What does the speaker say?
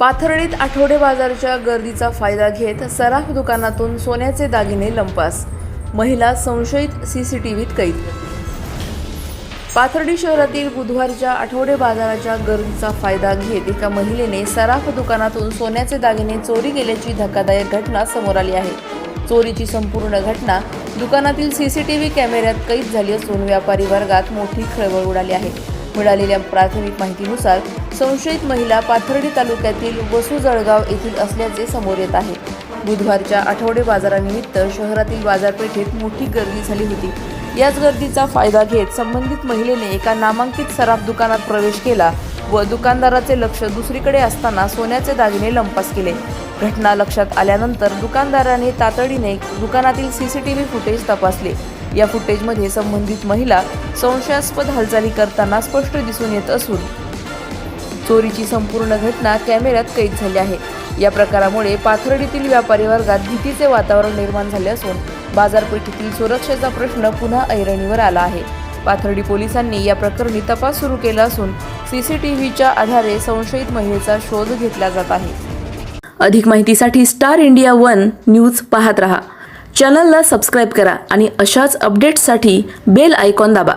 पाथर्डीत आठवडे बाजाराच्या गर्दीचा फायदा घेत सराफ दुकानातून सोन्याचे दागिने लंपास, महिला संशयित सीसीटीव्हीत कैद। पाथर्डी शहरातील बुधवारच्या आठवडे बाजाराच्या गर्दीचा फायदा घेत एका महिलेने सराफ दुकानातून सोन्याचे दागिने चोरी केल्याची धक्कादायक घटना समोर आली आहे। चोरीची संपूर्ण घटना दुकानातील सीसीटीव्ही कॅमेऱ्यात कैद झाली असून व्यापारी वर्गात मोठी खळबळ उडाली आहे। मिळालेल्या प्राथमिक माहितीनुसार संशयित महिला पाथर्डी तालुक्यातील वसू जळगाव येथील असल्याचे समोर येत आहे। बुधवारच्या आठवडे बाजारानिमित्त शहरातील बाजारपेठेत मोठी गर्दी झाली होती। याच गर्दीचा फायदा घेत संबंधित महिलेने एका नामांकित सराफ दुकानात प्रवेश केला व दुकानदाराचे लक्ष दुसरीकडे असताना सोन्याचे दागिने लंपास केले। घटना लक्षात आल्यानंतर दुकानदाराने तातडीने दुकानातील सीसीटीव्ही फुटेज तपासले। या फुटेजमध्ये संबंधित महिला संशयास्पद हालचाली करताना स्पष्ट दिसून येत असून चोरीची संपूर्ण घटना कॅमेऱ्यात कैद झाली आहे। या प्रकारामुळे पाथर्डीतील व्यापारी वर्गात भीतीचे वातावरण निर्माण झाले असून बाजारपेठेतील सुरक्षेचा प्रश्न पुन्हा ऐरणीवर आला आहे। पाथर्डी पोलिसांनी या प्रकरणी तपास सुरू केला असून सीसीटीव्हीच्या आधारे संशयित महिलेचा शोध घेतला जात आहे। अधिक माहितीसाठी स्टार इंडिया 1 न्यूज पाहत रहा। चॅनलला सबस्क्राइब करा आणि अशाच अपडेट्ससाठी बेल आयकॉन दाबा।